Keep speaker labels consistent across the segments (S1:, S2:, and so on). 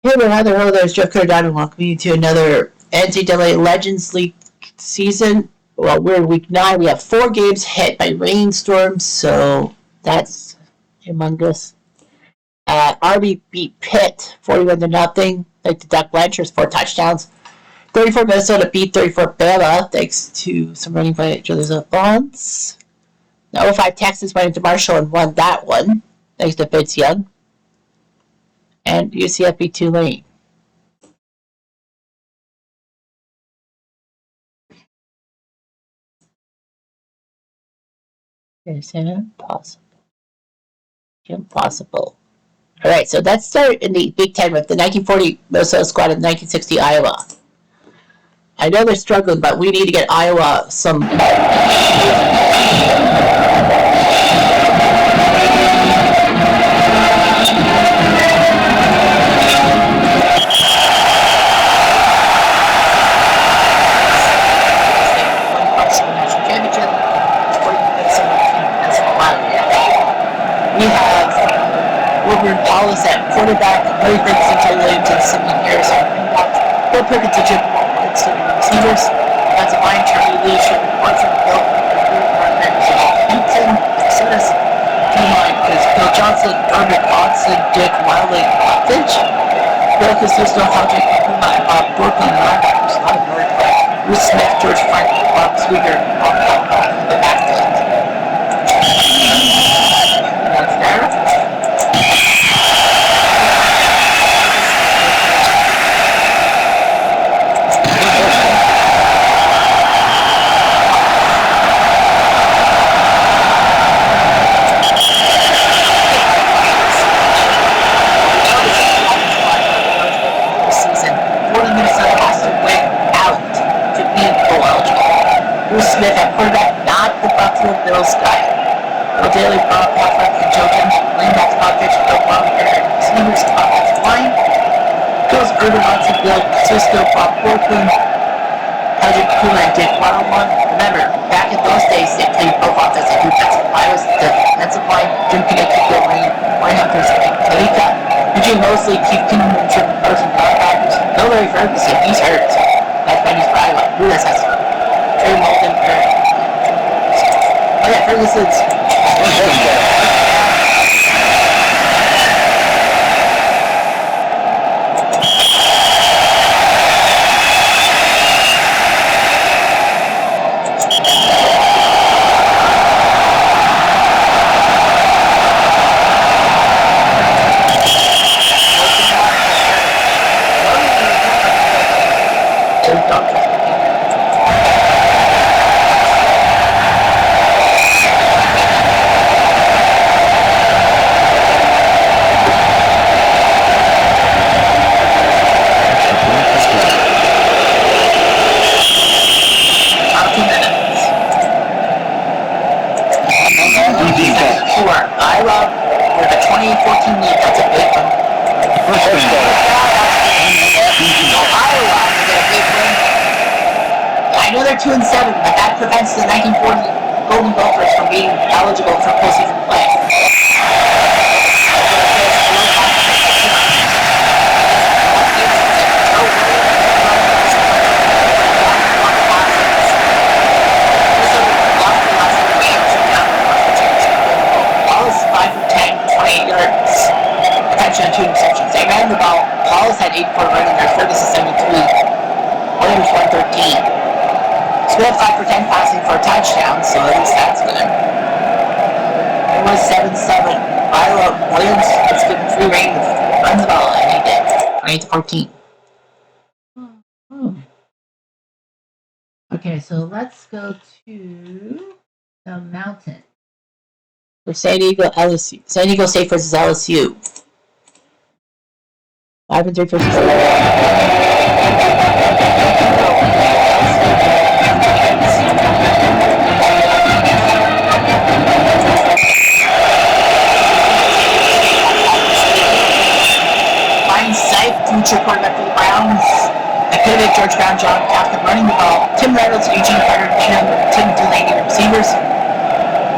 S1: Hey there, Heather. Hello, there's Jeff Cardano. Welcome you to another NCAA Legends League season. Well, we're in week 9. We have 4 games hit by rainstorms, so that's humongous. Army beat Pitt 41-0. Like the Duck Blanchers, 4 touchdowns. 34 Minnesota beat 34 Bama, thanks to some running by Joseph Bonds. The 05 Texas went into Marshall and won that one, thanks to Vince Young. And UCF beat Tulane. It's impossible. Impossible. Alright, so let's start in the Big Ten with the 1940 Minnesota squad and the 1960 Iowa. I know they're struggling, but we need to get Iowa some... We have Wilbur Wallace at quarterback, Larry Ferguson, Joe Williams, and Sidney Harris at running back, Bill Perkins and Jim Winston and receivers. That's a line Charlie Lee, Sherman Orford, Bill Hampton, Exodus. D-line is Bill Johnson, Urban Watson, Dick Wiley, Finch. Bill Cassisto, Hodges, Puma, and Bob Brooklyn, linebackers, a lot of North. Bruce Smith, George Frank, Bob Sweeter, Bob the backfield. Smith at quarterback, not the Buffalo Bills guy. Bill Daly, Bob Hoffman, and Joe Jones, linebacker, Bob Fitch, Bill Bobby, and receivers, offensive line. Bills, Urban Watson, Bill Cisco, Bob Brooklyn, Patrick Puma, and Dick Wildman. Remember, back in those days, they played both offensive and defensive. Iowa's defensive line, Jim Kinnicky, Bill Rain, Ryan Hunters, and Kalika. Eugene Mosley, Keith Kinnan, and Jim Carson, linebackers. No Larry Ferguson, he's hurt. That's Benny's for Iowa. Who else has Trey Malden, oh yeah, Ferguson's. Iowa with a 2014 lead. That's a big one. Iowa to get a big win. I know they're 2-7, but that prevents the 1940 Golden Gophers from being eligible for postseason play. And 2 interceptions. They ran the ball. Wallace had 84 running there, Ferguson 73. Williams 113. Smith 5 for 10 passing for a touchdown, so at least that's good. It was 7-7. Iowa Williams was given free reign to run the ball, and he did. 28-14. Okay, so let's go to the mountain. For San Diego State versus LSU. 5-3 versus future quarterback for the Browns. I pivot George Brown, John Captain running the ball. Tim Reynolds, Eugene Carter, Tim Delaney receivers.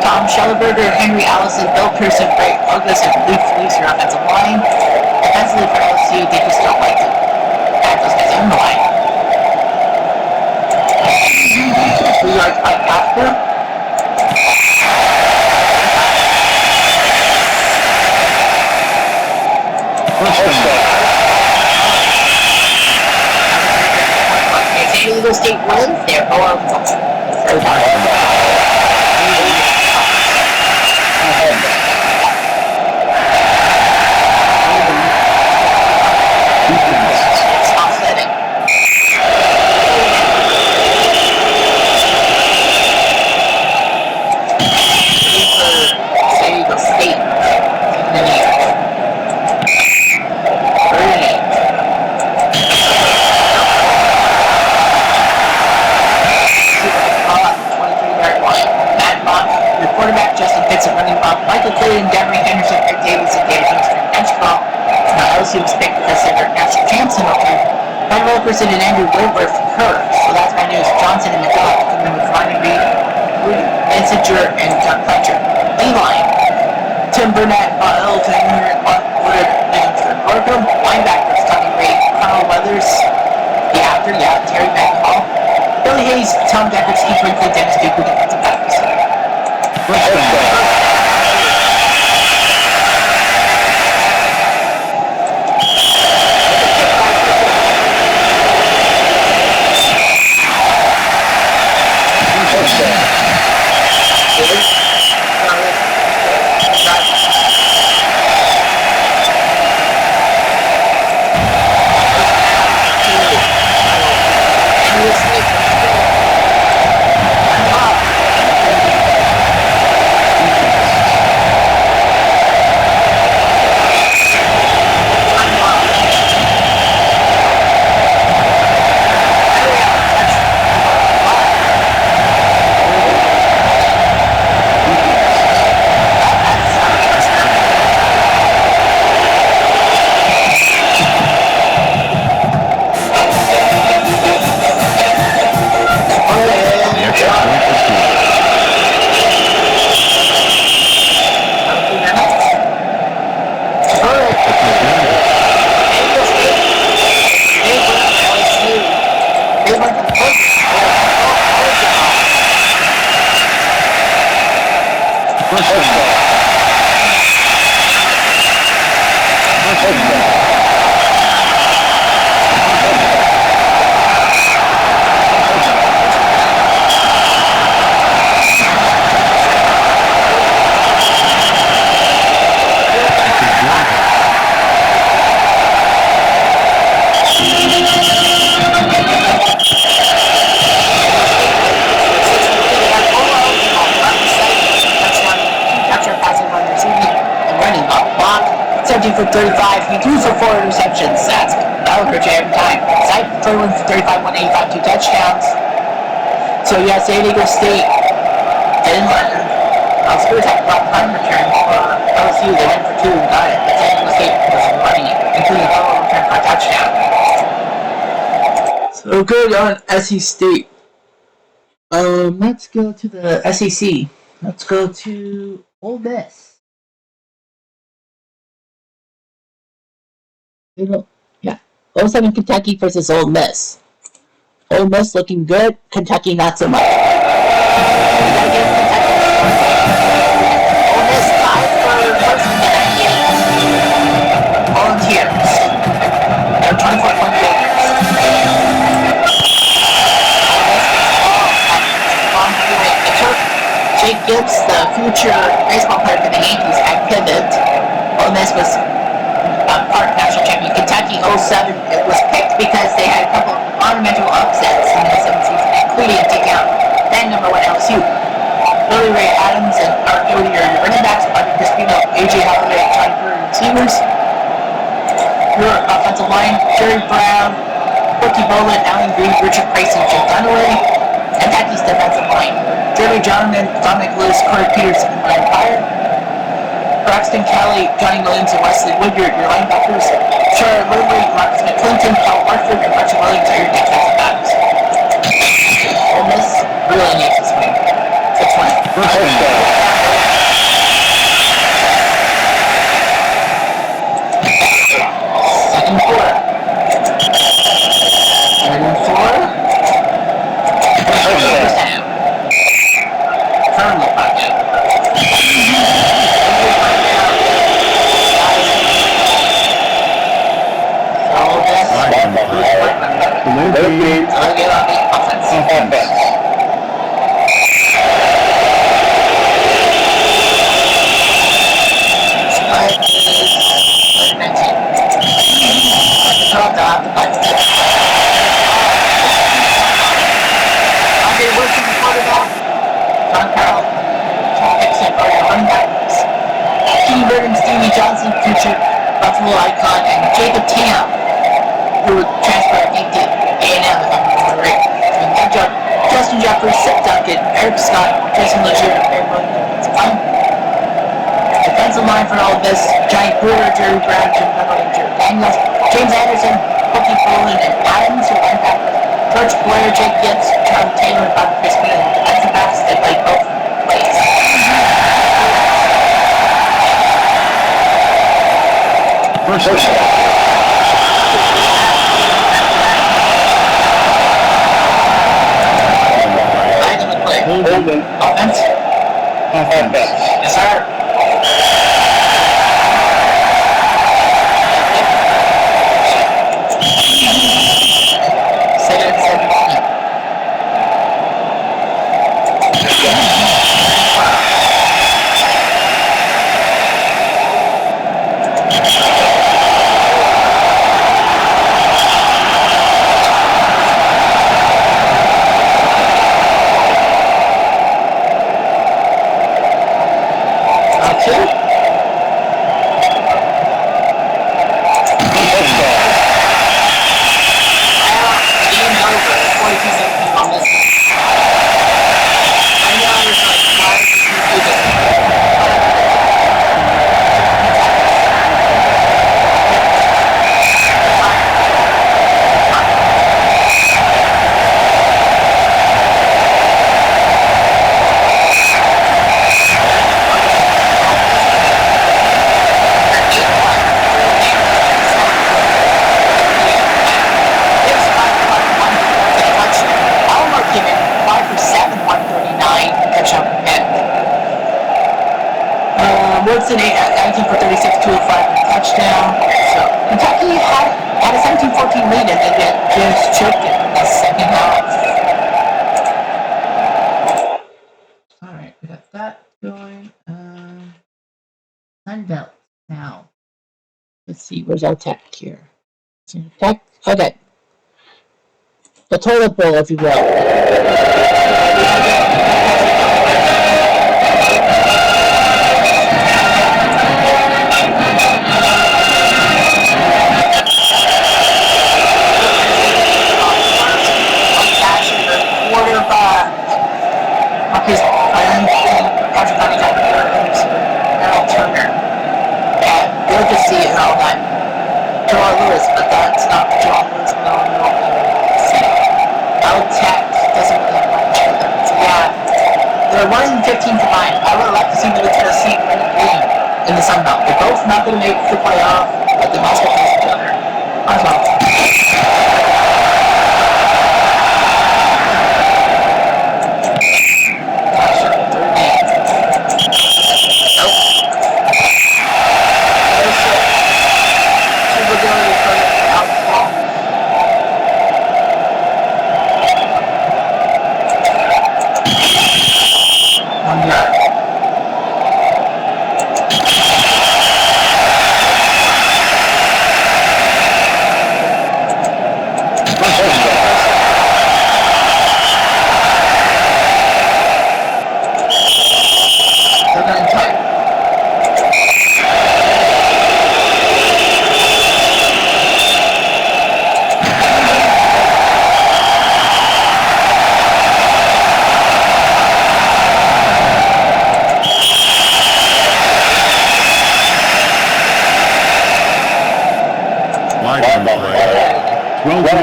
S1: Tom Schellenberger, Henry Allison, Bill Pearson, Ray Douglas, and Luke Felice, your offensive line. Defensively for LSU, LSU, they just don't like to have those guys on the line. 3 yards punt after. San Diego State wins, they're going third down. It's offsetting. San Diego State. Quarterback Justin Pitts at running back, Michael Clayton, Demery Henderson, Rick Davis, and David Johnson bench call. LSU was picked because they were national champs in okay. Ben Wilkerson and Andrew Whitworth hurt, so that's bad news. Johnson and McDowell coming in with Ronnie Reed, Insinger, and Doug Fletcher. D-line, Tim Burnett, Elton, Mark Woodard, and Markham. Linebackers, Tony Ray, Carl Weathers, Terry McCall, Billy Hayes, Tom Decker, Steve Brinkley, Dennis Duke, defensive backs. For 35, he threw for 4 interceptions. That would hurt you every time. Zach threw one for 35, 185, 2 touchdowns. So yeah, San Diego State didn't let him. I was going to talk about punt return for LSU. They went for 2 and got it, but San Diego State was running it, including a total return for a touchdown. So good on SC State. Let's go to the SEC. Let's go to Ole Miss. Yeah. 07 Kentucky versus Ole Miss. Ole Miss looking good, Kentucky not so much. Ole Miss tied for first in the 98 Volunteers. They're 24-point favorites. Jake Gibbs, the future baseball player for the Yankees, at pivot. Ole Miss was part national champion. Kentucky 07, it was picked because they had a couple of monumental upsets in the 7th season, including taking out then number 1 LSU. Billy Ray Adams and Art Doty are running backs, Bobby Crispino, AJ Holloway, and John Brewer receivers. Your offensive line, Jerry Brown, Corky Boland, Alan Green, Richard Price, and Jim Dunaway. Kentucky's defensive line, Jeremy Jonathan, Dominic Lewis, Corey Peterson, and Ryan Pryor. Braxton Kelly, Johnny Williams, and Wesley Woodyard, your linebackers. Charlotte Woodley, Marcus McClinton, Paul Hartford, and Richard Williams are your defensive backs. Ole Miss really needs this win. It's fine. Second 4. 3rd and 4. First down. Firmly pocket. Johnson, future Buffalo icon, and Jacob Tam, who would transfer, I think, to A&M, if I'm remembering right. Justin Jeffers, Seth Duncan, Eric Scott, Jason Legier, and Barry Williams. Defensive line for all of this: Giant Brewer, Jerry Brown, Jim Dunlap, Jerry Daniels, James Anderson, Bookie Poland, and Adams, who linebackers, George Blair, Jake Gibbs, Charlie Taylor, and Bob Crispin, and defensive backs that played both ways. First Holding. Offense? Offense. Yes, sir. Second and 17. Woodson 19 for 36, 205 touchdown. So Kentucky had a 17-14 lead and they just choked it in the second half. All right, we got that going. Sunbelt now. Let's see, where's our tech here? Tech. Okay. The toilet bowl, if you will. In the Sun Belt. They're both not going to make the playoff, but they must have faced each other. As well.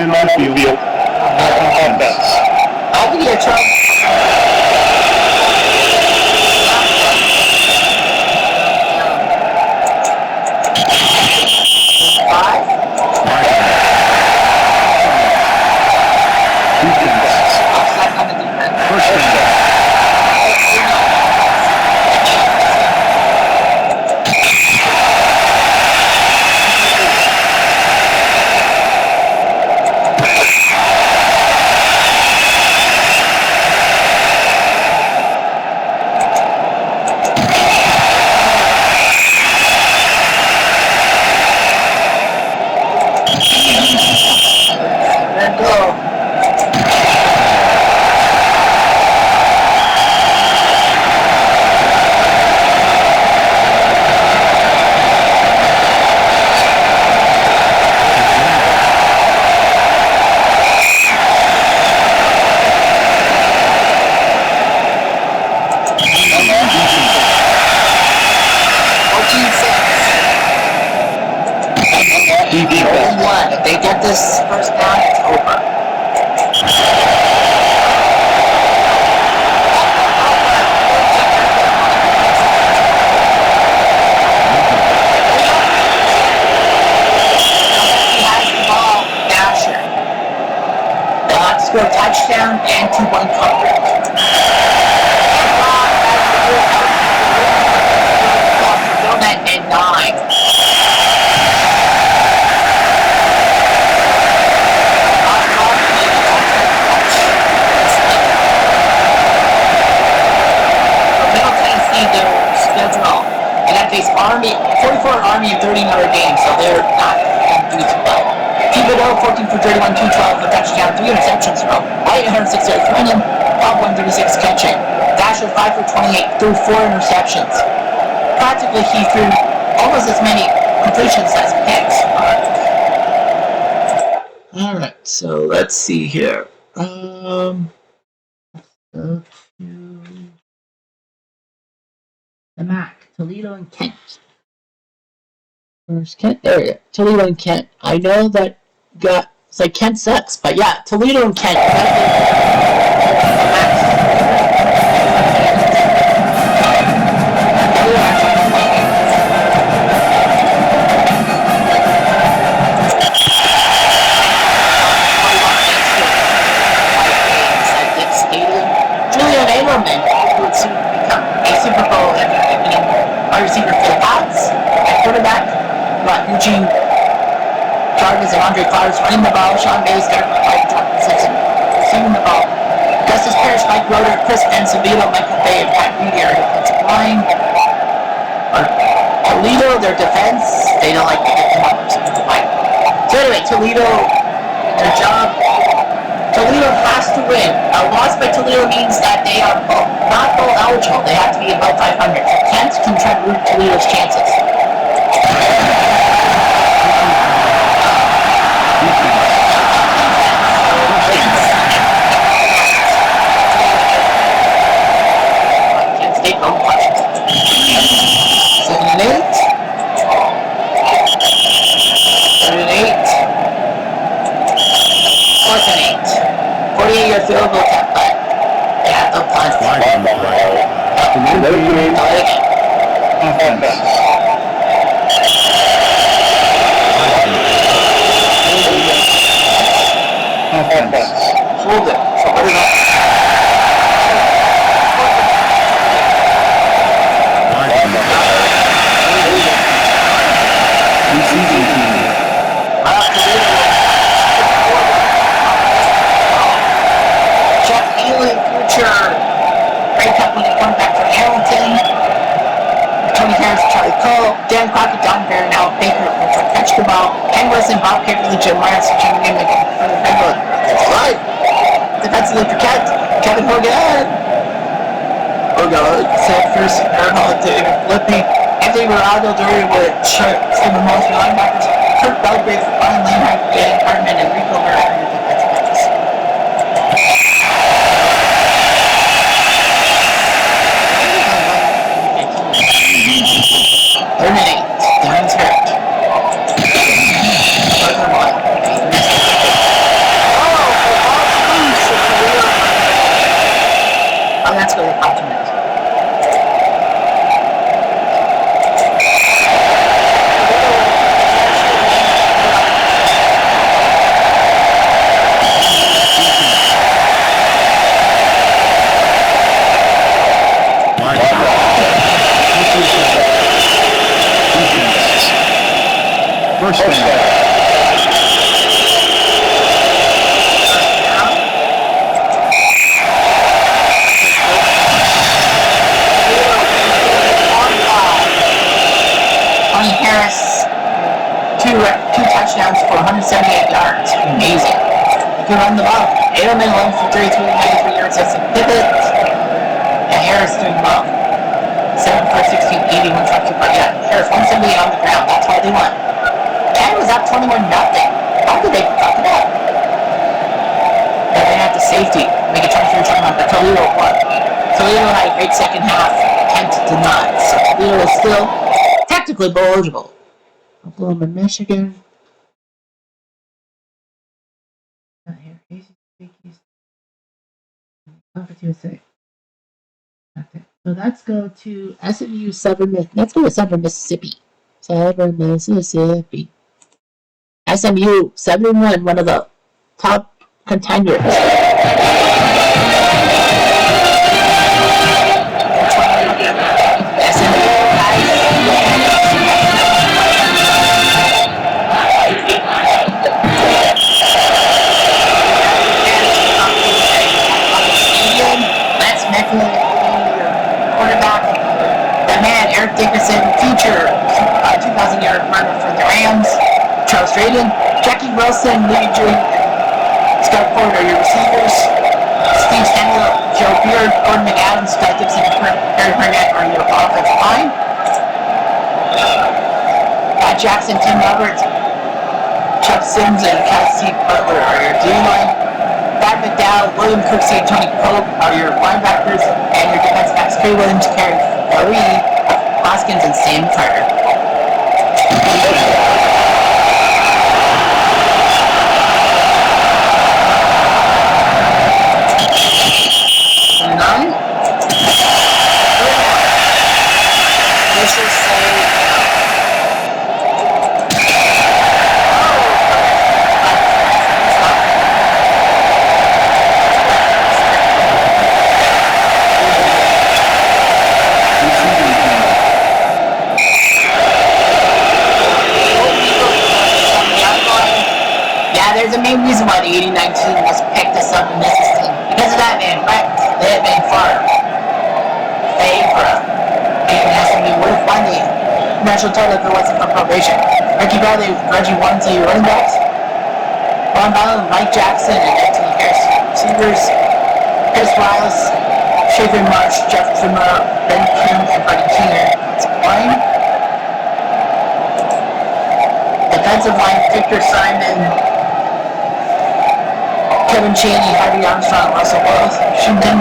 S2: Man on field.
S1: Offense. I'll give you a try. 0-1. If they get this first down, it's over. He has the ball, Dasher. They'll have to score a touchdown and 2-1 coverage. And 9. Middle Tennessee, their schedule, they got to face Army, 44 Army and 30 Notre Dame, so they're not going to do too well. Thibodeau, 14 for 31, 212 for touchdown, 3 interceptions throw. White, 106 yards running, Bob, 136 catching. Dasher, 5 for 28, threw 4 interceptions. Practically, he threw almost as many completions as picks. Alright, so let's see here. The MAC, Toledo and Kent. Where's Kent? There we go. Toledo and Kent. I know that it's like Kent sucks, but yeah, Toledo and Kent. Who would soon become a Super Bowl MVP, wide receiver for the Pats. At quarterback, got Eugene Jarvis and Andre Flowers running the ball. Sean Bays, Mike Simpson receiving the ball. Justice Parrish, Mike Roeder, Chris Encevedo, Michael Bay, and Pat Reedy are defensive line. Toledo, their defense, they don't like to get them up. So anyway, Toledo, their job. Toledo has to win. A loss by Toledo means that they are not bowl eligible. They have to be above 500. So Kent can try to root Toledo's chances. Kent State no questions. 7 and 8. 7 and 8. 4th and 8. 48-yard field goal attempt, but they have to punt. Offense. Hold it. So what is that? Future Grey Cup winning quarterback for Hamilton. Tony Harris, Charlie Cole, Dan Crockett, Don Bear, and Al Baker will try to catch the ball. Ken Wilson, Bob Caperly, Jim Lawrence, Jim Newman, and Franklin. That's right. Defensively for Kent, Kevin Hogan. Set first, Aaron Hall, David Flippy, Anthony Morado, Dory Wood, Stephen Moss, linebackers, Kurt Belgrave, Brian Lanhart, Dan Cartman, and Rico Barrett. Terminate. Down's hurt. Oh, that's going to compliment.
S2: First down.
S1: Tony Harris, two touchdowns for 178 yards. Amazing. He can run the ball. Edelman 11 for 33, 93 yards. That's a pivot. And Harris doing well. 7 for 16, 81 touches. But yeah, Harris 178 on the ground. That's all they want. Ken was up 21-0. How did they fuck it up? But they had the safety. Make a 23 touchdown, but Toledo won. Toledo had a great second half. Kent did not. So Toledo is still technically bowl eligible. Oklahoma, Michigan. you a sec. Okay. So let's go to SMU Southern. Let's go to Southern Mississippi. Southern Mississippi. SMU 7-1, one of the top contenders. Quarterback, the man Eric Dickerson, future 2,000-yard runner for the Rams. Charles Drayton, Jackie Wilson, Lee June, Scott Ford are your receivers. Steve Samuel, Joe Beard, Gordon McAdams, Scott Gibson, and Harry Burnett are your offensive line. Pat Jackson, Tim Roberts, Chuck Sims, and Cassie Butler are your D-line. Brad McDowell, William Cooksey, and Tony Pope are your linebackers, and your defensive backs, Trey Williams, Karen Marie, Hoskins, and Sam Carter. Nine. This is there's a main reason why the 89 team was picked as something this team. Because of that man, right? That man Favre. Even has to be worth finding national title if it wasn't for probation. Ricky Bradley, Reggie Wansley, running backs. Ron Ballard, Mike Jackson, and Anthony Harris, receivers. Chris Riles, Schaefer Marsh, Jeff Trimmer, Ben King, and Buddy Keener. Line. Defensive line, Victor Simon, Kevin Chaney, Harvey Armstrong, Russell Washington,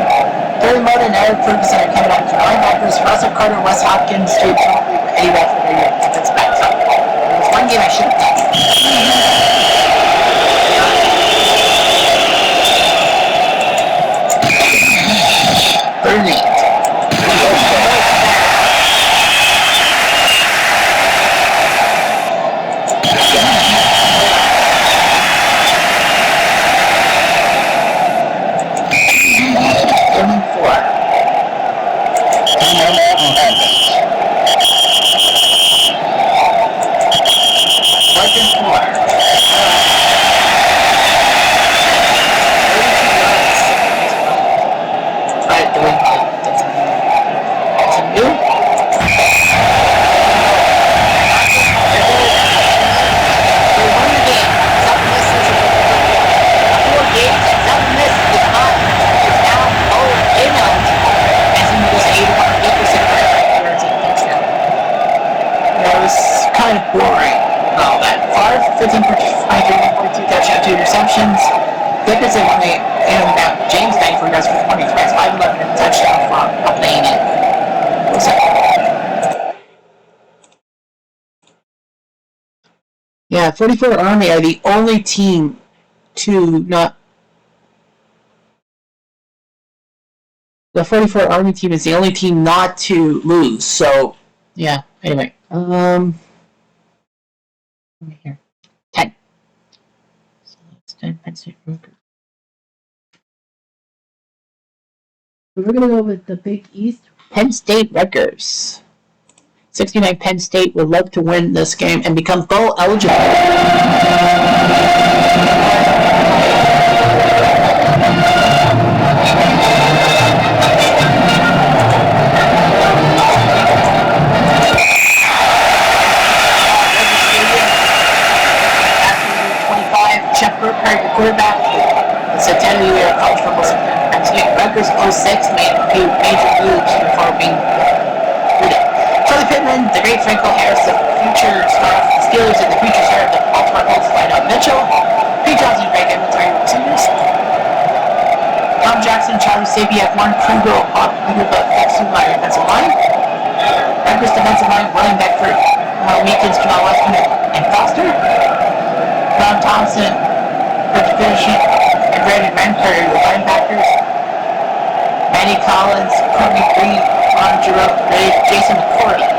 S1: Terry Moden, Eric Ferguson, and Kevin Adams, linebackers, Russell Carter, Wes Hopkins, Jay Tillman, Eddie Radford, and your defensive backs. There's one game I should have done. 38. Kind of boring. All that. Favre, 15 for 42 touchdowns, 2 interceptions. Dickerson, when they handed out James 94 yards for 20 threats, 5-11 and a touchdown from playing it. Yeah, 44 Army are the only team to not. The 44 Army team is the only team not to lose. So, yeah. Anyway. Here. 10. So let's 10 Penn State Rutgers. So we're going to go with the Big East. Penn State Rutgers. 69 Penn State would love to win this game and become bowl eligible. Chuck Burkhardt, the quarterback. It's a 10-year college football season. Penn State Rutgers 06 made major moves before being recruited. Charlie Pittman, the great Franco Harris, the future star of the Steelers, and the future star of the Baltimore Colts, Lionel Mitchell. Pete Johnson, Greg Edmonds, receivers. Tom Jackson, Charlie Sabiak, Warren Kruger, Bob Peterbuck, Exuma, defensive line. Rutgers defensive line, William Beckford, Meekins, Jamal Westman, and Foster. Brown Thompson, Rich Finishing, and Brandon Rancurry with linebackers. Eddie Collins, Courtney Green, Ron Giroux, Jason McCourty.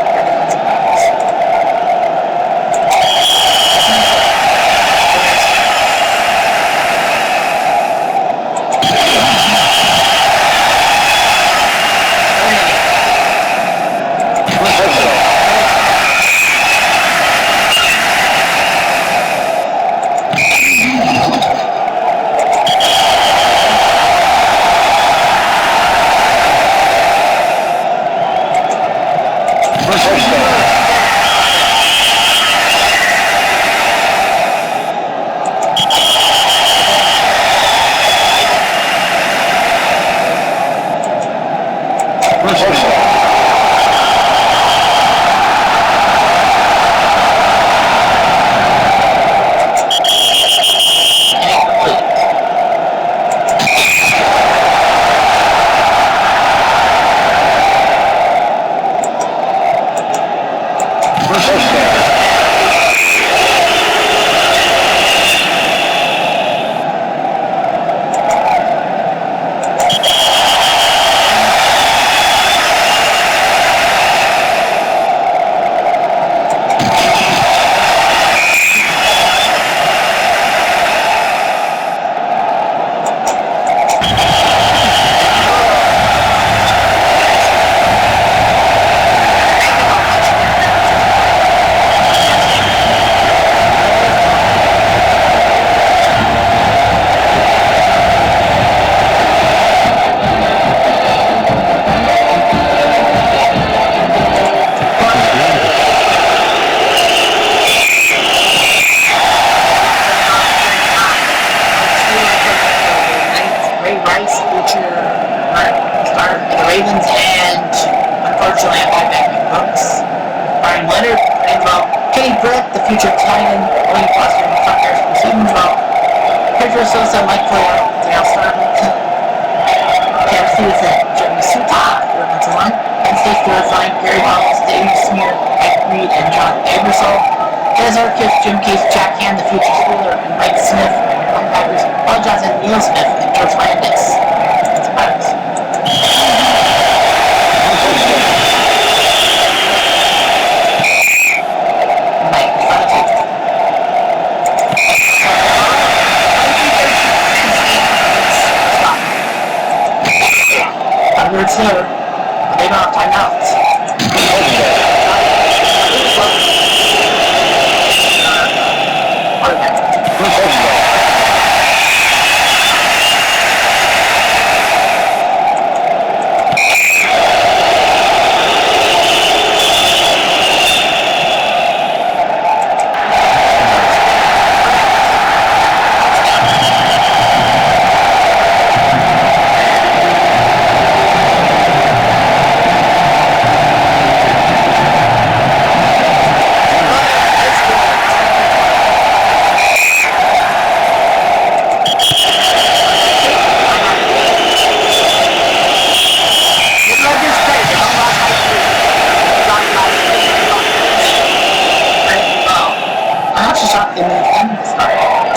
S1: Ravens, and unfortunately, I got back my books. Brian Leonard, and Kenny Britt, the future Titan, William Foster, and Chuck Harris receiving Pedro Sosa, Mike Flair, Dale Starbuck, KFC is at Jeremy Suta, the offensive line, Penn State fourth line, Gary Wallace, Dave Smear, Mike Reed, and John Abersol. Des Arkiff, Jim Case, Jack Hand, the future Steeler, and Mike Smith, and your linebackers, Paul Johnson, Neil Smith, and George Landis. That's about it. Words there. They don't have timeouts.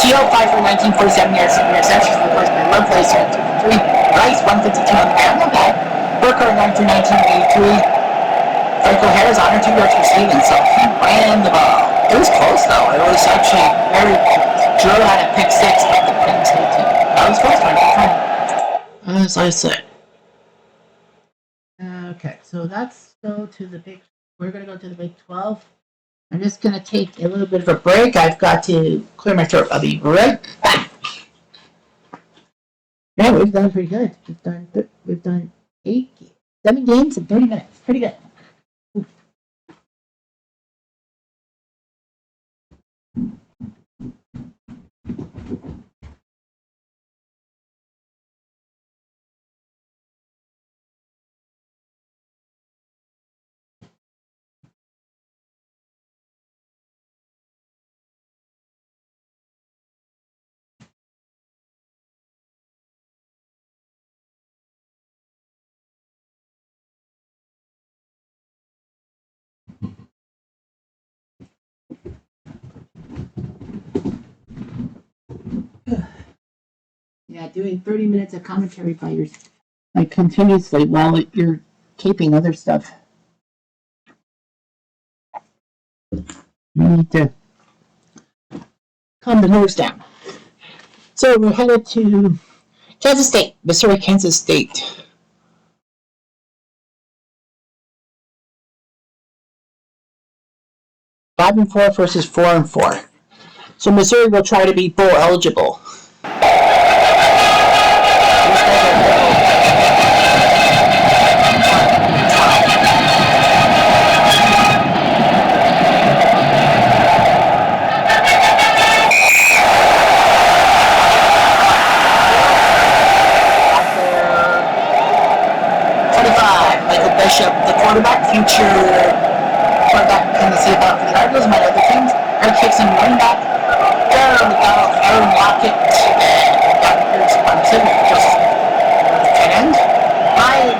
S1: T.O. 5 for 1947 yards, 7 receptions, replaced by Lovelace, 2 for 3. Rice, 152 on the ground, not bad. Burkhardt, 9 for 1983. Franco Harris, 102 yards receiving, so he ran the ball. It was close, though. It was actually very close. Drew had a pick 6, but the Penn State team. That was close, right? As I said. Okay, so let's go to the Big. We're going to go to the Big 12. I'm just going to take a little bit of a break. I've got to clear my throat. I'll be right back. Yeah, we've done pretty good. We've done 7 games in 30 minutes. Pretty good. Oof. Yeah, doing 30 minutes of commentary by yourself. like continuously while you're taping other stuff. You need to calm the nerves down. So we're headed to Kansas State, Missouri, Kansas State. Five and 4 versus 4 and 4. So Missouri will try to be bowl eligible. Bishop, the quarterback, future quarterback in the CFL for the Cardinals, among other teams. Eric Hickson, running back. Aaron Lockett, Doctors Clemson, just tight end. Ryan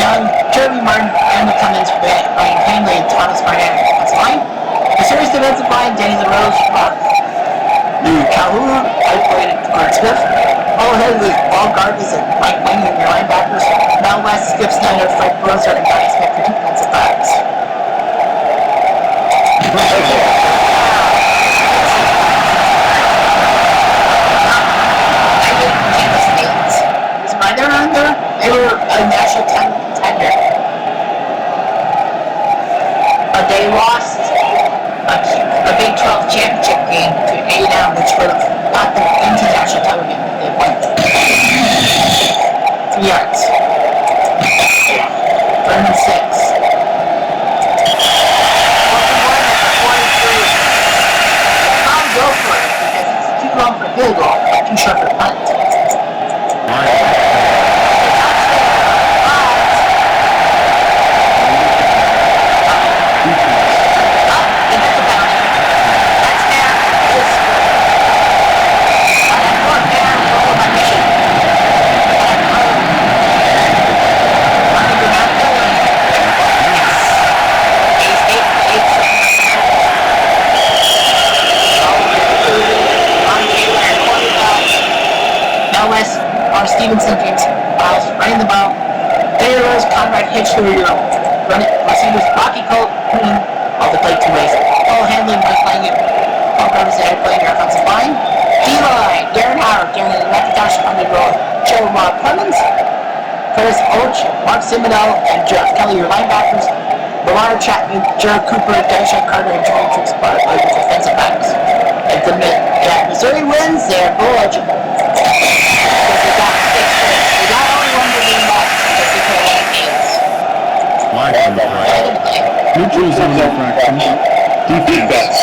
S1: Young, Jeremy Martin, Emma Cummins, Ryan Hanley, and Thomas Barnett on the offensive line. Missouri's defensive line, Danny LaRose, Calhoun, outplayed Gordon Smith. All ahead of all guards and Mike Wing and your linebackers. Mel West, Skip Snyder, Fred Brozer, and Donnie Smith for defensive backs. Is mine under? They were a national contender. But they lost a Big 12 championship game to A&M, which would have got them into national television. They won 3 yards. 3rd and 6. 4-1 I'll go for it because it's too long for field goal, but too short for punt. Stevenson, James Miles running the ball. Taylor Rose, Conrad Hitch, who are your receivers, Rocky Colt, all the play 2 ways. Paul handling by playing it. Paul Garvis ahead playing your offensive line. D-line, Darren Howard, Darren McIntosh on the road. Joe Rob Clemens, Curtis Olch, Mark Simonell, and Jeff Kelly, your linebackers. Lamar Chapman, Jared Cooper, Deshaun Carter, and Jordan Tricks Bart are your defensive backs. And the Missouri wins, they're bowl eligible. We got only one more game left because they play 8 games.
S2: Neutral zone infraction. Defense.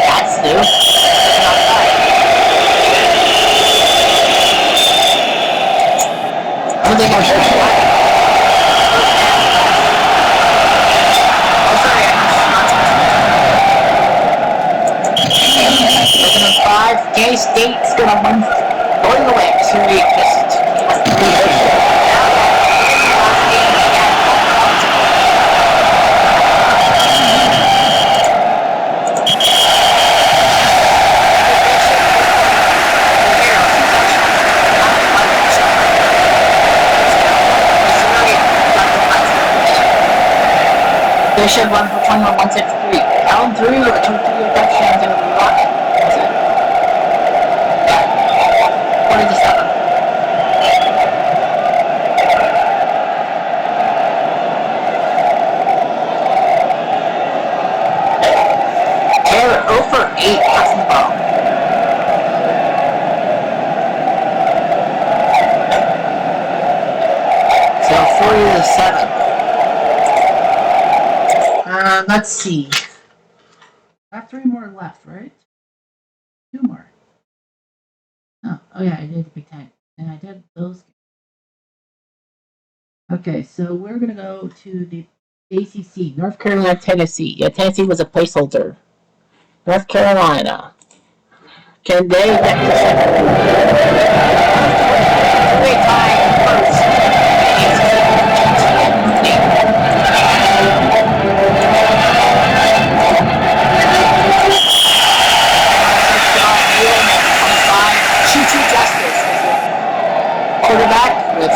S1: That's new. Not bad. I don't think I'm sure. Oh, sorry. Looking at 5. K-State's gonna win. Going away. Missouri just. Bishop 1 for 21, 163. Allen threw a 2-3 touchdowns and a rocket. That's it. Yeah. 40-7. Taylor 0 for 8 passing the ball. So 40-7. Let's see. I have 3 more left, right? 2 more. Oh yeah, I did the Big Ten. And I did those. Okay, so we're going to go to the ACC. North Carolina, Tennessee. Yeah, Tennessee was a placeholder. North Carolina. Can they get this? They tie first. Quarterback with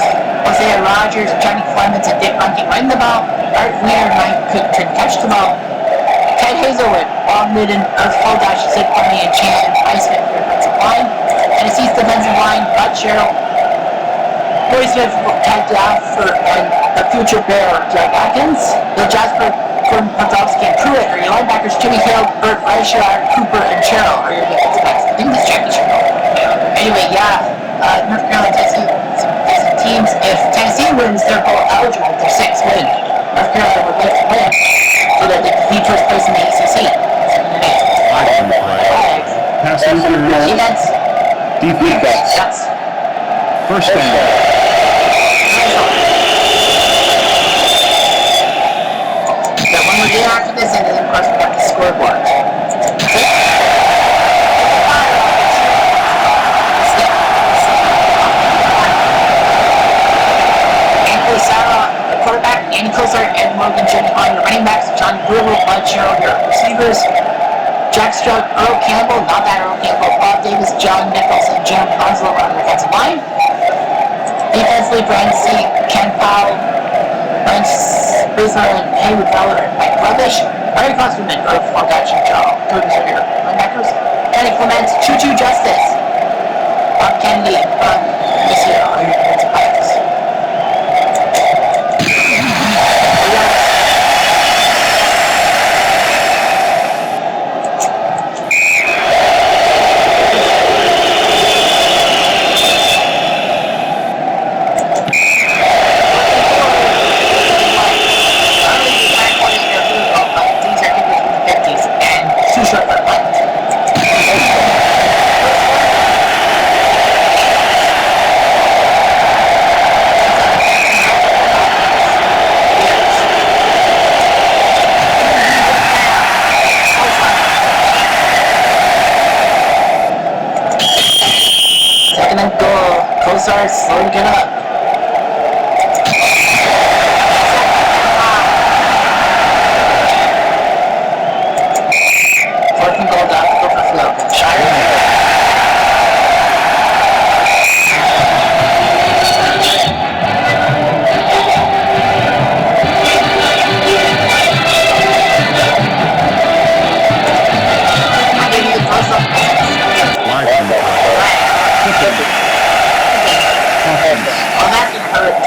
S1: Hosea Rogers, Johnny Clemens, and Dick Bunting running the ball. Art Weir and Mike Cook can catch the ball. Ted Hazelwood, Bob Midden, Earth Holdash, Sid Plumey, and Chan Iceman for defensive line. Tennessee's defensive line, Bud Sherrill, Roy Smith tagged off for the future Bear, Jack Atkins. Bill Jasper, Gordon Podolsky, and Pruitt are your linebackers. Jimmy Hill, Burt Reischer, Cooper, and Sherrill are your defensive backs. I think this championship. Anyway, North Carolina, Tennessee, some decent teams. If Tennessee wins, they're both eligible for 6 win. North Carolina would like to win so that they can lead first place in the ACC.
S2: Pass interference. Defense.
S1: That's
S2: First down.
S1: Got one more game after this, and then of course we got the scoreboard. Quarterback, Andy Kosar, and Morgan Jennings on your running backs, John Brewer, Bud Sherrill, your receivers, Jack Stroud, Earl Campbell, not that Earl Campbell, Bob Davis, John Nichols, and Jim Hanslow on the defensive line. Defensively, Brandon C., Ken Powell, Lance Bismarck, and Haywood Fowler, and Mike Rubbish. Larry Klosterman, Earl Fogatch, and Joe Curtis are your linebackers. Danny Clements, Choo Choo Justice, Bob Kennedy, and Bob Messier are your defensive backs. Second and goal. Kosar slowing it up. Fourth and goal down. Go for flow. Shire. Oh, that's gonna hurt.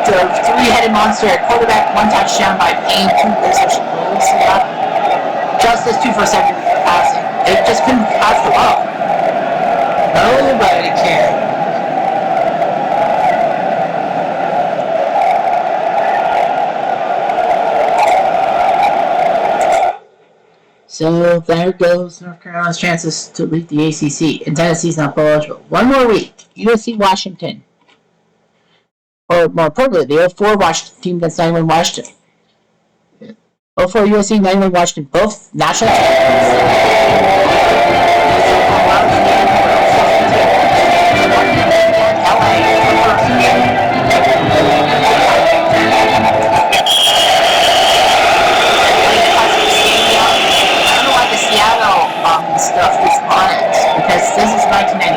S1: The three-headed monster at quarterback, 1 touchdown by Payne, 2 interceptions. Justice 2 for 7 for passing. They just couldn't pass the ball. Nobody can. So there goes North Carolina's chances to lead the ACC, and Tennessee's not eligible. One more week, USC Washington. Or more appropriately, the 04 Washington team against 91 Washington. 04 USC, 91 Washington, both national stuff is on it, because this is 1991.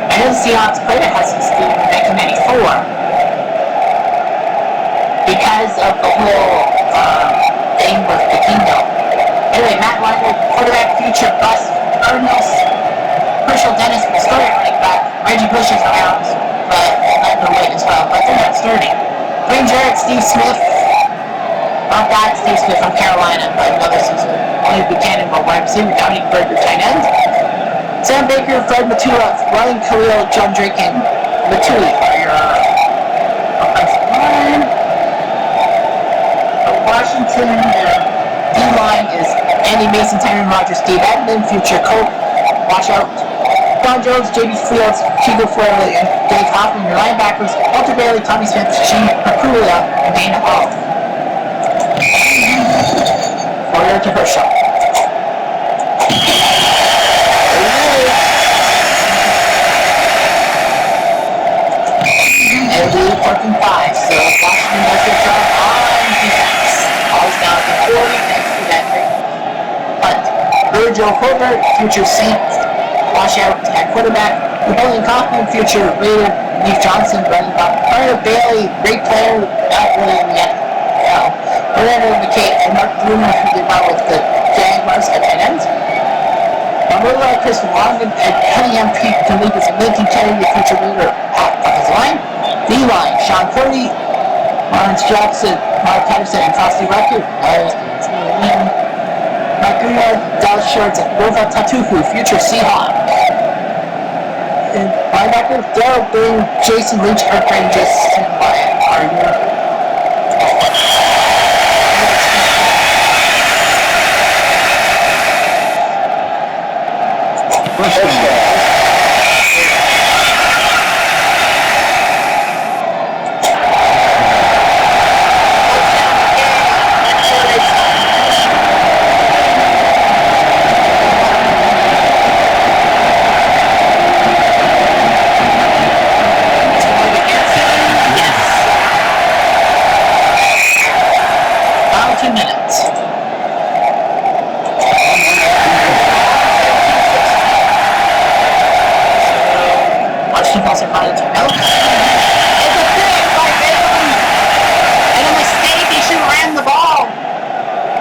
S1: I know the Seahawks played at Husky Stadium in 1994 because of the whole thing with the kingdom. Anyway, Matt Leinberg, quarterback, future bust, Cardinals, Herschel Dennis will start at running back, Reggie Bush is around, but not no weight as well, but they're not starting. Green Jarrett, Steve Smith, not that Steve Smith from Carolina, but another season. Only Buchanan, but wide receiver, Donnie Berger, tight end. Sam Baker, Fred Matula, Ryan Khalil, John Drake, and Matuli are your offensive line. Washington, their D-line is Andy Mason, Tyron Rogers, Steve Edmond, future Colt, watch out. John Jones, J.B. Fields, Chico Flurley, and Dave Hoffman. Your linebackers, Walter Bailey, Tommy Smith, Shane Pakula, and Dana Hall. 4 yards to Herschel. And we 14-5, so Washington does their job on defense. Ball's down at the 40, thanks to that great punt. Virgil Hobart, future Saint, wash out at quarterback. Napoleon Kaufman, future Raider. Leaf Johnson, running back. Carter Bailey, great player, not really in the NFL. Miranda McKay and Mark Bruner, who did well with the Jaguars at tight ends. Marilla, Chris Long, and Cunningham Pete Delikas and Lincoln Kennedy, the future leader at offensive line. D-line, Sean Purdy, Lawrence Jackson, Mark Patterson, and Frosty Record. Maguna, Dallas Shorts, and Rova Tatufu, future Seahawk. And linebacker, Daryl Bing, Jason Lynch, Eric Rangers, and Ryan Gardner.
S2: First down.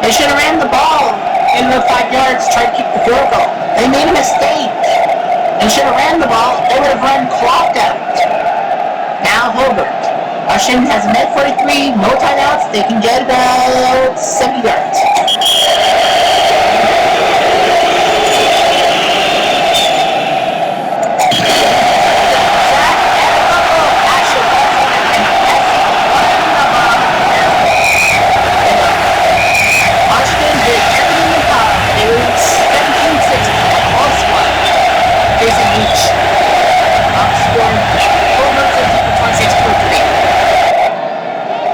S1: They should have ran the ball in the 5 yards, tried to keep the field goal. They made a mistake. They should have ran the ball. They would have run clock out. Now Hobart. Washington has a net 43, no timeouts. They can get about 70 yards.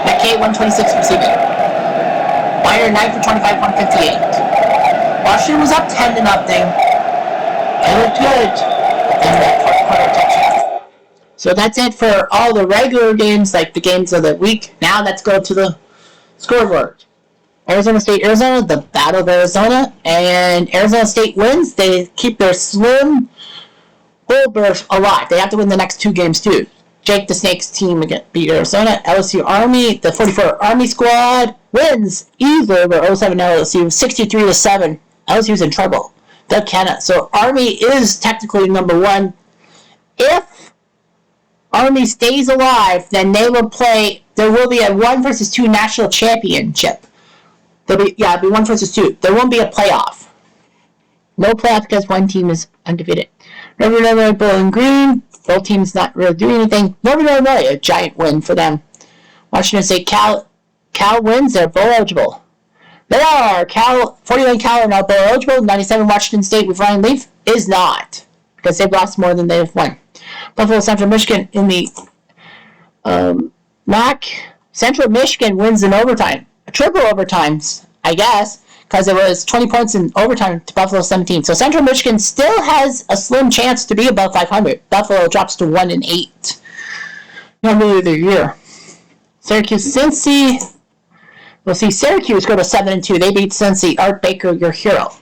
S1: Ncaa 126 receiving. Meyer 9 for 25, 158. Washington was up 10-0. They looked good. And that fourth quarter touchdown. So that's it for all the regular games, like the games of the week. Now let's go to the scoreboard. Arizona State, Arizona, the Battle of Arizona, and Arizona State wins. They keep their slim bowl berth alive. They have to win the next 2 games too. Jake the Snake's team beat Arizona. LSU Army, the 44 Army squad, wins easily over 07 LSU, 63-7. LSU's in trouble. Doug Ncaa. So Army is technically number 1. If Army stays alive, then they will play. There will be a 1 versus 2 national championship. It'll be 1 versus 2. There won't be a playoff. No playoff because one team is undefeated. Northern Illinois, Bowling Green. Both teams not really doing anything. Northern Illinois, a giant win for them. Washington State, Cal wins. They're bowl eligible. They are. 49 Cal are now bowl eligible. 97 Washington State with Ryan Leaf is not, because they've lost more than they've won. Buffalo Central Michigan in the MAC. Central Michigan wins in overtime. Triple overtimes, I guess, because it was 20 points in overtime to Buffalo 17. So Central Michigan still has a slim chance to be above 500. Buffalo drops to 1-8. Normally the year. Syracuse, Cincy. We'll see Syracuse go to 7-2. They beat Cincy. Art Baker, your hero.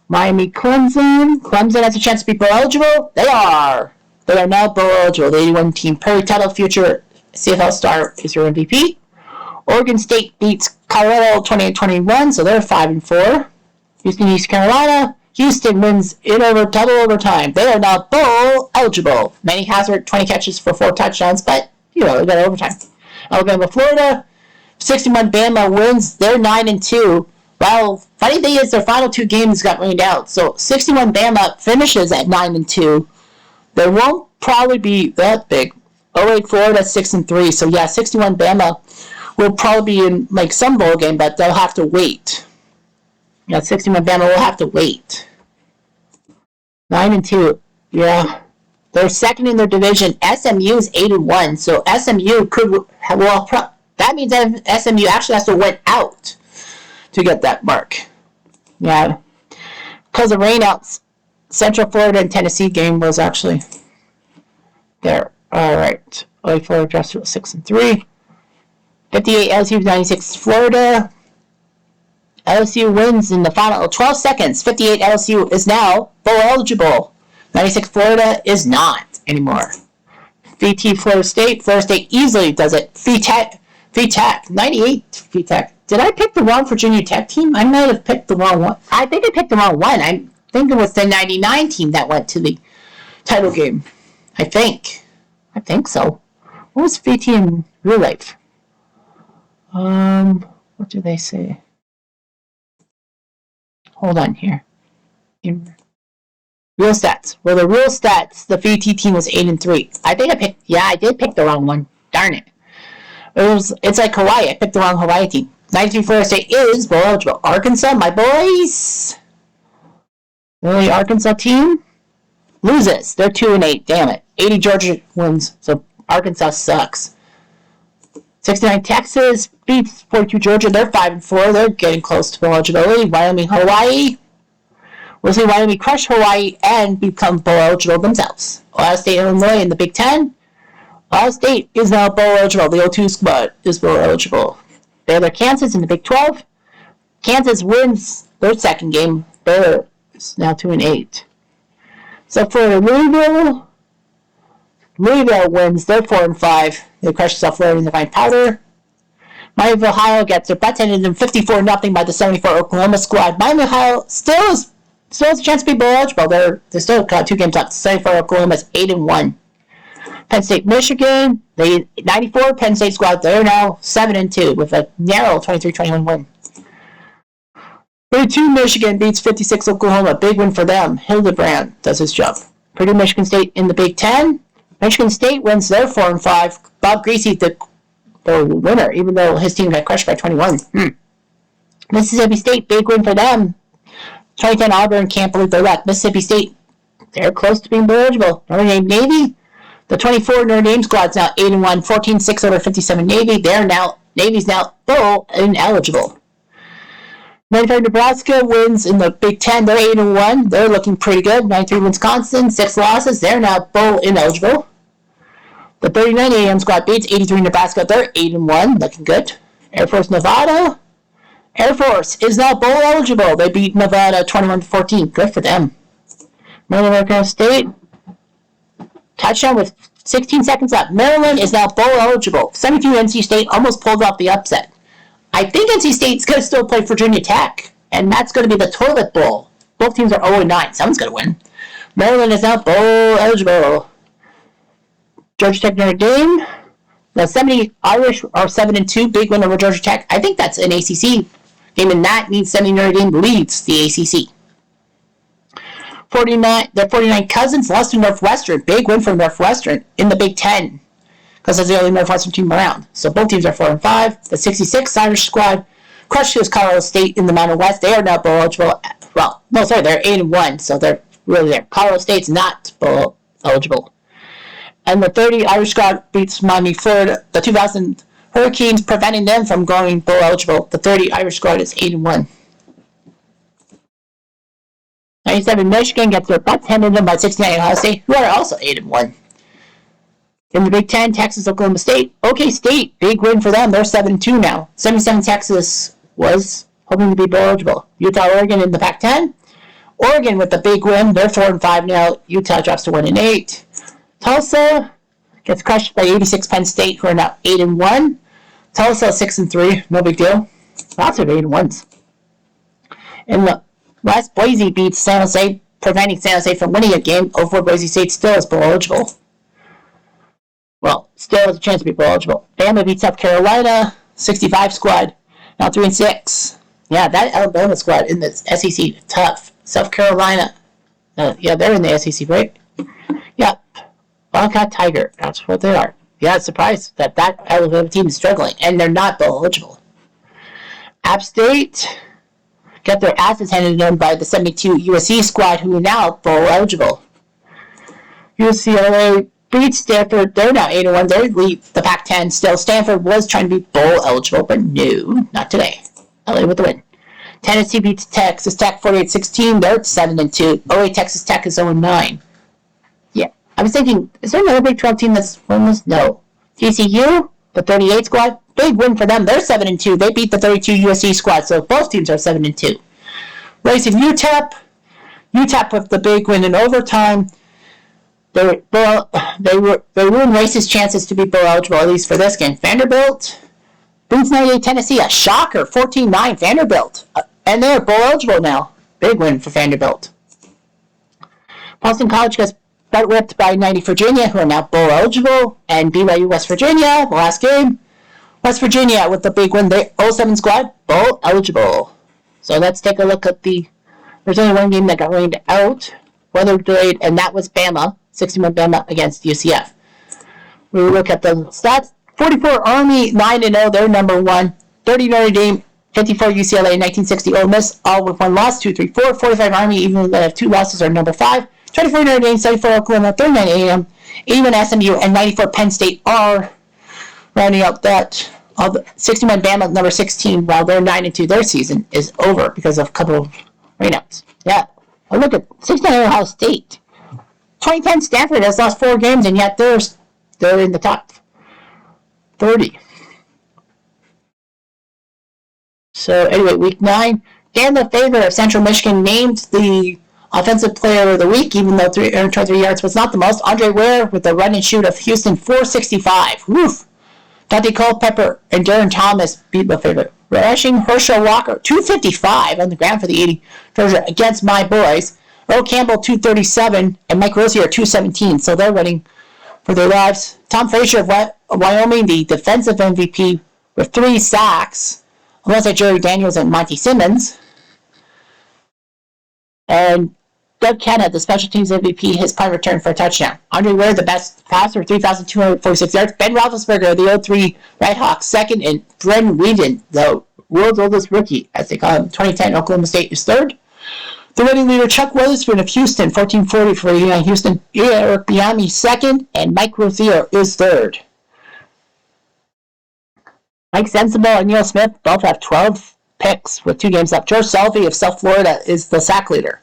S1: Miami, Clemson. Clemson has a chance to be bowl eligible. They are. They are now bowl eligible. The 81 team. Perry Tuttle, future CFL star, is your MVP. Oregon State beats Colorado 28-21, so they're 5-4. Houston, East Carolina. Houston wins in double overtime. They are now bowl eligible. Manny Hazard, 20 catches for 4 touchdowns, but, they got overtime. Alabama, Florida. 61 Bama wins. They're 9-2. Well, funny thing is their final 2 games got rained out, so 61 Bama finishes at 9-2. They won't probably be that big. 08 Florida, 6-3. So, 61 Bama will probably be in some bowl game, but they'll have to wait. 61 Bama will have to wait. 9-2. Yeah. They're second in their division. SMU is 8-1, so SMU could that means that SMU actually has to win out to get that mark. Yeah, because the rainouts, Central Florida and Tennessee game was actually there. All right, Florida just 6-3. 58 LSU 96 Florida. LSU wins in the final 12 seconds. 58 LSU is now bowl eligible. 96 Florida is not anymore. VT Florida State. Florida State easily does it. VTech 98 VTech. Did I pick the wrong Virginia Tech team? I might have picked the wrong one. I think I picked the wrong one. I think it was the 99 team that went to the title game. I think so. What was VT in real life? What do they say? Hold on here. Real stats. Well, the real stats, the VT team was 8-3. I think I did pick the wrong one. Darn it. It's like Hawaii. I picked the wrong Hawaii team. 93 Florida State is bowl eligible. Arkansas, my boys. Really, Arkansas team loses. They're 2-8. Damn it. 80 Georgia wins. So Arkansas sucks. 69 Texas beats 42 Georgia. They're 5-4. They're getting close to bowl eligibility. Wyoming, Hawaii. We'll see Wyoming crush Hawaii and become bowl eligible themselves. Ohio State, Illinois in the Big Ten. Ohio State is now bowl eligible. The O2 squad is bowl eligible. Baylor, Kansas in the Big 12. Kansas wins their second game. Baylor is now 2-8. So for Louisville wins. They're 4-5. They crush South Florida in the fine powder. Miami of Ohio gets their butts handed in 54-0 by the 74 Oklahoma squad. Miami of Ohio still has a chance to be bowl eligible. They're still got 2 games left. 74 Oklahoma is 8-1. Penn State, Michigan, the 94 Penn State squad, they're now 7-2 with a narrow 23-21 win. 32 Michigan beats 56 Oklahoma. Big win for them. Hildebrand does his job. Purdue, Michigan State in the Big Ten. Michigan State wins their 4-5. Bob Greasy, the winner, even though his team got crushed by 21. Mississippi State, big win for them. 2010 Auburn can't believe they're left. Mississippi State, they're close to being eligible. Notre Dame Navy, the 24 Notre Dame squad's now 8-1, 14-6 over 57 Navy. Navy's now bowl ineligible. 95 Nebraska wins in the Big Ten. They're 8-1. They're looking pretty good. 93 Wisconsin, 6 losses. They're now bowl ineligible. The 39 AM squad beats 83 Nebraska. They're 8-1, looking good. Air Force Nevada. Air Force is now bowl eligible. They beat Nevada 21-14. Good for them. Maryland State. Touchdown with 16 seconds left. Maryland is now bowl eligible. 72 NC State almost pulled off the upset. I think NC State's going to still play Virginia Tech, and that's going to be the toilet bowl. Both teams are 0-9. Someone's going to win. Maryland is now bowl eligible. Georgia Tech, Notre Dame. The 70 Irish are 7-2. Big win over Georgia Tech. I think that's an ACC game, and that means 70 Notre Dame leads the ACC. The 49 Cousins lost to Northwestern. Big win for Northwestern in the Big Ten, because that's the only Northwestern team around. So both teams are 4-5. The 66 Irish squad crushes Colorado State in the Mountain West. They are now bowl eligible. Well, no, sorry, they're 8-1, so they're really there. Colorado State's not bowl eligible. And the 30 Irish squad beats Miami, Florida. The 2000 Hurricanes, preventing them from going bowl eligible. The 30 Irish squad is 8-1. 97 Michigan gets their butts handed them by 69 Ohio State, who are also 8-1. In the Big Ten, Texas, Oklahoma State. OK State, big win for them. They're 7-2 now. 77 Texas was hoping to be bowl eligible. Utah, Oregon in the Pac-10. Oregon with the big win. They're 4-5 now. Utah drops to 1-8. Tulsa gets crushed by 86 Penn State, who are now 8-1. Tulsa 6-3, no big deal. Lots of 8-1s. In the West, Boise beats San Jose, preventing San Jose from winning a game. Over Boise State still is bowl eligible. Well, still has a chance to be bowl eligible. Bama beats South Carolina, 65 squad, now 3-6. Yeah, that Alabama squad in the SEC, tough. South Carolina, yeah, they're in the SEC, right? Yep. Wildcat Tiger, that's what they are. Yeah, surprised that Alabama team is struggling, and they're not bowl eligible. App State get their asses handed to them by the 72 USC squad, who are now bowl eligible. UCLA beats Stanford. They're now 8-1. They lead the Pac-10 still. Stanford was trying to be bowl eligible, but no, not today. LA with the win. Tennessee beats Texas Tech 48-16. They're 7-2. OA Texas Tech is 0-9. Yeah, I was thinking, is there another Big 12 team that's winless? No. TCU, the 38 squad, big win for them. They're 7-2. They beat the 32 USC squad, so both teams are 7-2. Racing UTEP. UTEP with the big win in overtime. They ruined Race's chances to be bowl eligible, at least for this game. Vanderbilt beats 98 Tennessee, a shocker, 14-9 Vanderbilt. And they're bowl eligible now. Big win for Vanderbilt. Boston College gets whipped by 90 Virginia, who are now bowl eligible. And BYU West Virginia, the last game. West Virginia with the big win. They 07 squad, bowl eligible. So let's take a look at there's only one game that got rained out. Weather delayed, and that was Bama. 61 Bama against UCF. We look at the stats. 44 Army, 9-0, they're number 1. 30 Notre Dame, 54 UCLA, 1960 Ole Miss, all with one loss, 2-3-4. 45 Army, even though they have 2 losses, are number 5. 24 Notre Dame, 74 Oklahoma, 39 A&M, 81 SMU, and 94 Penn State are rounding out that. 61 Bama, number 16, while they're 9-2, their season is over because of a couple of rainouts. Yeah. Oh, look at 69 Ohio State. 2010 Stanford has lost 4 games, and yet they're in the top 30. So anyway, week 9, Dan Lefevre of Central Michigan named the offensive player of the week, even though 323 yards was not the most. Andre Ware with the run and shoot of Houston, 465. Woof. Dante Culpepper and Darren Thomas beat Lefevre. Rushing Herschel Walker, 255 on the ground for the 80 Georgia against my boys. Earl Campbell, 237, and Mike Rosier, 217. So they're running for their lives. Tom Frazier of Wyoming, the defensive MVP, with 3 sacks, alongside Jerry Daniels and Monty Simmons. And Doug Kenna, the special teams MVP, his punt return for a touchdown. Andre Ware, the best passer, 3,246 yards. Ben Roethlisberger, the 03 Red Hawks, second. And Brendan Whedon, the world's oldest rookie, as they call him, 2010 Oklahoma State, is third. The running leader, Chuck Witherspoon of Houston, 1440 for Houston. Eric Biami, second. And Mike Rosier is third. Mike Sensible and Neil Smith both have 12 picks with 2 games left. George Selvey of South Florida is the sack leader.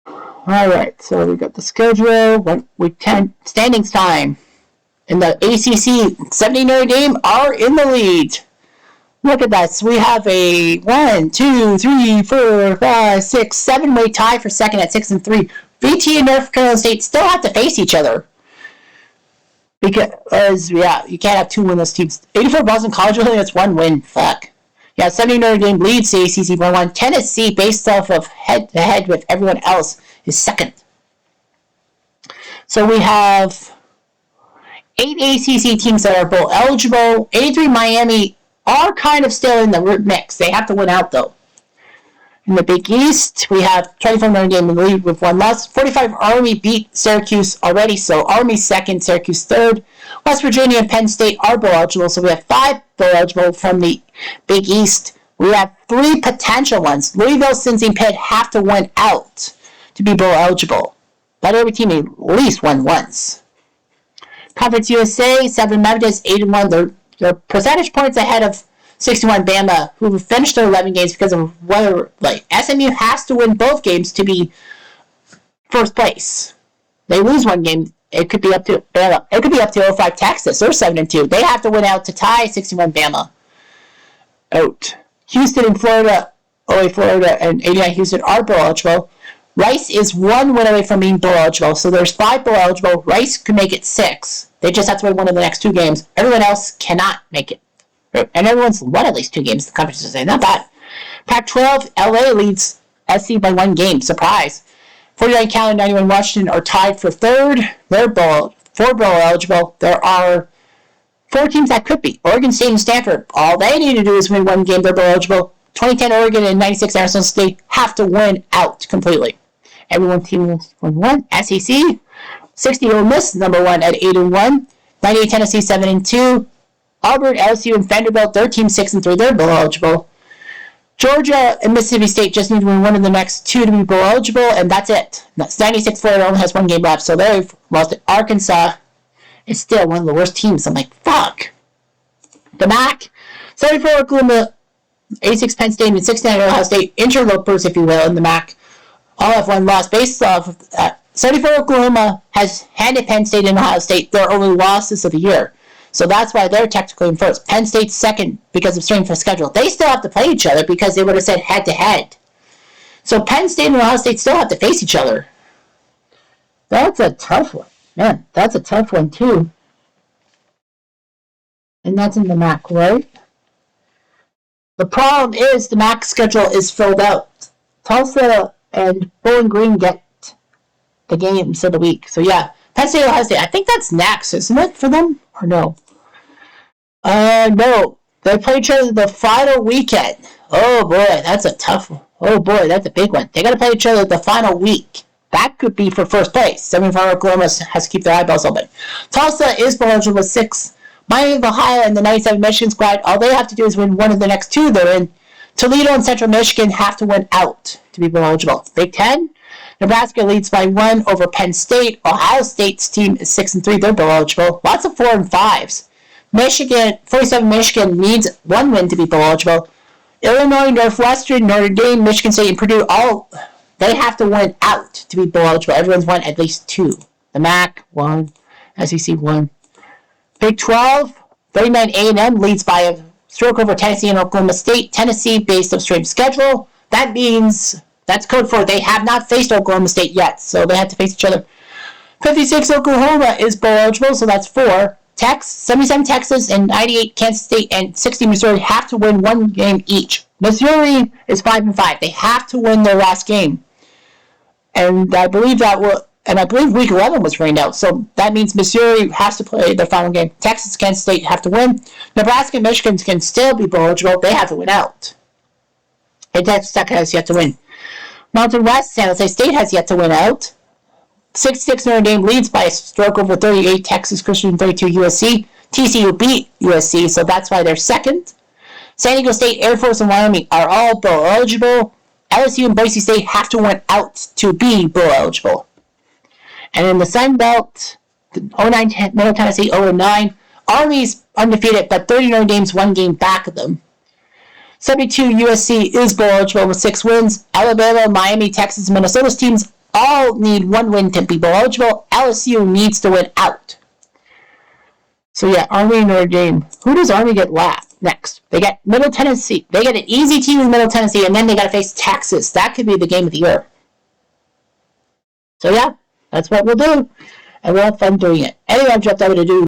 S1: All right, so we got the schedule. Week 10, standings time. In the ACC, 70 Notre Dame are in the lead. Look at that. So we have a 1, 2, 3, 4, 5, 6, 7-way tie for second at 6-3. VT and North Carolina State still have to face each other. Because, yeah, you can't have 2 winless teams. 84 Boston College, only that's 1 win. Fuck. Yeah, 70 Notre Dame leads the ACC 1-1. Tennessee, based off of head-to-head with everyone else, is second. So we have 8 ACC teams that are bowl eligible. 83 Miami are kind of still in the mix. They have to win out, though. In the Big East, we have 24 Notre Dame in the lead with 1 loss. 45 Army beat Syracuse already, so Army second, Syracuse third. West Virginia and Penn State are bowl eligible, so we have 5 bowl eligible from the Big East. We have 3 potential ones. Louisville, Cincy, and Pitt have to win out to be bowl eligible. But every team at least won once. Conference USA, 7 Methodist, 8-1. They're percentage points ahead of 61 Bama, who finished their 11 games because of weather. Like, SMU has to win both games to be first place. They lose 1 game, it could be up to Bama. It could be up to 05 Texas. They're 7-2. They have to win out to tie 61 Bama out. Houston and Florida, OA Florida and 89 Houston are bowl eligible. Rice is 1 win away from being bowl eligible, so there's 5 bowl eligible. Rice could make it 6. They just have to win 1 of the next 2 games. Everyone else cannot make it. And everyone's won at least 2 games. The conference is saying, not bad. Pac-12, LA leads SC by 1 game. Surprise. 49 Cal and 91 Washington are tied for 3rd. They're 4 bowl eligible. There are 4 teams that could be. Oregon State and Stanford. All they need to do is win 1 game. They're bowl eligible. 2010 Oregon and 96 Arizona State have to win out completely. Everyone team wins 1. SEC, 60 Ole Miss, number 1 at 8-1. 98 Tennessee, 7-2. Auburn, LSU, and Vanderbilt, their team 6-3. They're bowl eligible. Georgia and Mississippi State just need to win one of the next two to be bowl eligible, and that's it. That's 96 Florida only has one game left, so they've lost it. Arkansas is still one of the worst teams. I'm like, fuck. The MAC, 74 Oklahoma, 86 Penn State, and 69 Ohio State, interlopers, if you will, in the MAC. All have one loss based off 74 Oklahoma has handed Penn State and Ohio State their only losses of the year. So that's why they're technically in first. Penn State's second because of strength of schedule. They still have to play each other because they would have said head-to-head. So Penn State and Ohio State still have to face each other. That's a tough one. Man, that's a tough one, too. And that's in the MAC, right? The problem is the MAC schedule is filled out. Tulsa and Bowling Green get the games of the week. So, yeah, Penn State, Ohio State. I think that's next, isn't it, for them? Or no? No. They play each other the final weekend. Oh, boy, that's a tough one. Oh, boy, that's a big one. They got to play each other the final week. That could be for first place. 75 Oklahoma has to keep their eyeballs open. Tulsa is eligible with 6. Miami of Ohio and the 97 Michigan squad, all they have to do is win one of the next two they're in. Toledo and Central Michigan have to win out to be eligible. Big Ten, Nebraska leads by 1 over Penn State. Ohio State's team is 6-3. They're bowl eligible. Lots of 4 and 5s. Michigan, 47 Michigan needs 1 win to be bowl eligible. Illinois, Northwestern, Notre Dame, Michigan State, and Purdue, all they have to win out to be bowl eligible. Everyone's won at least 2. The MAC, 1. SEC, 1. Big 12, 39 A&M leads by a stroke over Tennessee and Oklahoma State. Tennessee based on strength schedule. That means that's code for they have not faced Oklahoma State yet, so they have to face each other. 56 Oklahoma is bowl eligible, so that's 4. 77 Texas and 98 Kansas State and 60 Missouri have to win 1 game each. Missouri is 5-5. They have to win their last game, and I believe week 11 was rained out, so that means Missouri has to play their final game. Texas and Kansas State have to win. Nebraska and Michigan can still be bowl eligible. They have to win out. And Texas Tech has yet to win. Mountain West, San Jose State has yet to win out. 66 Notre Dame leads by a stroke over 38 Texas Christian, 32 USC. TCU beat USC, so that's why they're second. San Diego State, Air Force, and Wyoming are all bowl eligible. LSU and Boise State have to win out to be bowl eligible. And in the Sun Belt, 09 Middle Tennessee 0-9. Army's undefeated, but 30 Notre Dame's 1 game back of them. 72 USC is bowl eligible with 6 wins. Alabama, Miami, Texas, and Minnesota's teams all need 1 win to be bowl eligible. LSU needs to win out. So yeah, Army and Notre Dame. Who does Army get next? They get Middle Tennessee. They get an easy team in Middle Tennessee, and then they got to face Texas. That could be the game of the year. So yeah, that's what we'll do. And we'll have fun doing it. Anyway, I'm jumped over to do